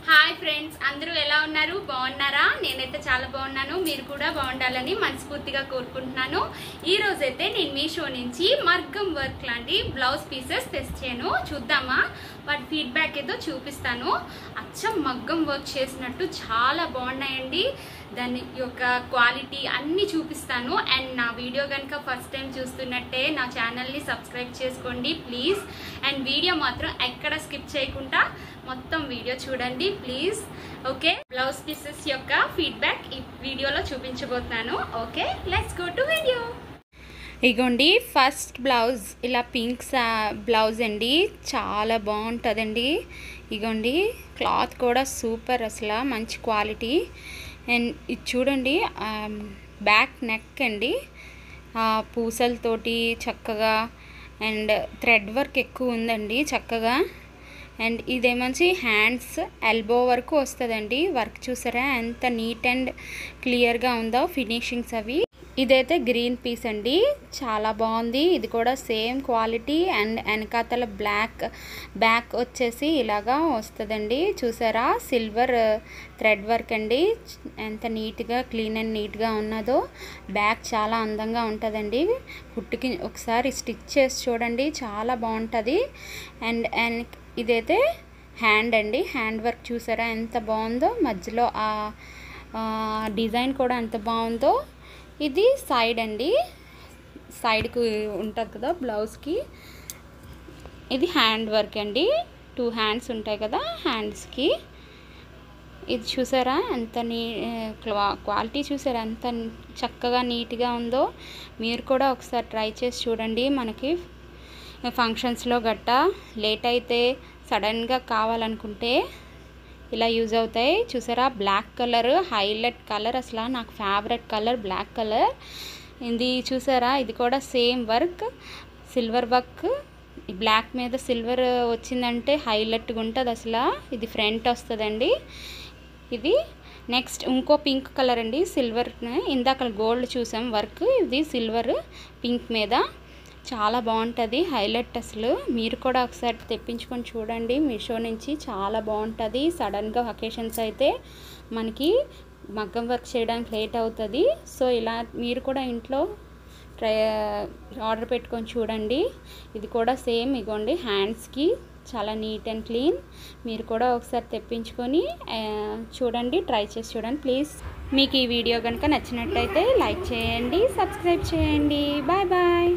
Hi friends, అందరూ ఎలా ఉన్నారు? బాగున్నారా? నేనైతే చాలా బాగున్నాను. మీరు కూడా బాగుండాలని మనస్ఫూర్తిగా కోరుకుంటున్నాను. ఈ రోజైతే నేను మీషో నుంచి మగ్గం వర్క్ లాంటి బ్లౌజ్ పీసెస్ తెచ్చాను. చూద్దామా? వాటి ఫీడ్బ్యాక్ ఏదో చూపిస్తాను. అచ్చం మగ్గం వర్క్ చేసినట్టు చాలా బాగున్నాయండి. దాని యొక్క క్వాలిటీ అన్నీ చూపిస్తాను. అండ్ నా వీడియో కనుక ఫస్ట్ టైం చూస్తున్నట్టే నా ఛానల్ని సబ్స్క్రైబ్ చేసుకోండి ప్లీజ్. అండ్ వీడియో మాత్రం ఎక్కడ స్కిప్ చేయకుండా మొత్తం వీడియో చూడండి ప్లీజ్. ఓకే, బ్లౌజ్ పీసెస్ యొక్క ఫీడ్బ్యాక్ ఈ వీడియోలో చూపించబోతున్నాను. Okay, let's go to video. ఇగోండి, ఫస్ట్ బ్లౌజ్ ఇలా పింక్ బ్లౌజ్ అండి, చాలా బాగుంటుందండి. ఇగోండి, క్లాత్ కూడా సూపర్, అసలు మంచి క్వాలిటీ. అండ్ ఇది చూడండి, బ్యాక్ నెక్ అండి, పూసలతోటి చక్కగా అండ్ థ్రెడ్ వర్క్ ఎక్కువ ఉందండి చక్కగా. అండ్ ఇదేమంచి హ్యాండ్స్ ఎల్బో వరకు వస్తుందండి. వర్క్ చూసారా ఎంత నీట్ అండ్ క్లియర్గా ఉందో ఫినిషింగ్స్ అవి. ఇదైతే గ్రీన్ పీస్ అండి, చాలా బాగుంది. ఇది కూడా సేమ్ క్వాలిటీ. అండ్ వెనకాతల బ్యాక్ వచ్చేసి ఇలాగా వస్తుందండి. చూసారా, సిల్వర్ థ్రెడ్ వర్క్ అండి. ఎంత నీట్గా క్లీన్ అండ్ నీట్గా ఉన్నదో. బ్యాక్ చాలా అందంగా ఉంటుందండి. కుట్టుకి ఒకసారి స్టిచ్ చేసి చూడండి, చాలా బాగుంటుంది. అండ్ ఇదైతే హ్యాండ్ అండి, హ్యాండ్ వర్క్ చూసారా ఎంత బాగుందో. మధ్యలో ఆ డిజైన్ కూడా ఎంత బాగుందో. ఇది సైడ్ అండి, సైడ్కి ఉంటుంది కదా బ్లౌజ్కి. ఇది హ్యాండ్ వర్క్ అండి, 2 హ్యాండ్స్ ఉంటాయి కదా హ్యాండ్స్కి. ఇది చూసారా ఎంత క్వాలిటీ చూసారా ఎంత చక్కగా నీట్గా ఉందో. మీరు కూడా ఒకసారి ట్రై చేసి చూడండి. మనకి ఫంక్షన్స్లో గట్టా లేట్ అయితే సడన్గా కావాలనుకుంటే ఇలా యూజ్ అవుతాయి. చూసారా, బ్లాక్ కలర్ హైలైట్ కలర్, అసలు నాకు ఫేవరెట్ కలర్ బ్లాక్ కలర్. ఇది చూసారా, ఇది కూడా same work, silver work. Black మీద సిల్వర్ వచ్చిందంటే హైలైట్గా ఉంటుంది అసలు. ఇది ఫ్రంట్ వస్తుందండి. ఇది నెక్స్ట్ ఇంకో పింక్ కలర్ అండి, సిల్వర్. ఇందాక గోల్డ్ చూసాం వర్క్, ఇది సిల్వర్ పింక్ మీద చాలా బాగుంటుంది, హైలైట్ అసలు. మీరు కూడా ఒకసారి తెప్పించుకొని చూడండి మీషో నుంచి, చాలా బాగుంటుంది. సడన్గా అకేషన్స్ అయితే మనకి మగ్గం వర్క్ చేయడానికి లేట్ అవుతుంది. సో ఇలా మీరు కూడా ఇంట్లో ఆర్డర్ పెట్టుకొని చూడండి. ఇది కూడా సేమ్ ఇగోండి, హ్యాండ్స్కి చాలా నీట్ అండ్ క్లీన్. మీరు కూడా ఒకసారి తెప్పించుకొని చూడండి, ట్రై చేసి చూడండి ప్లీజ్. మీకు ఈ వీడియో కనుక నచ్చినట్టయితే లైక్ చేయండి, సబ్స్క్రైబ్ చేయండి. Bye bye.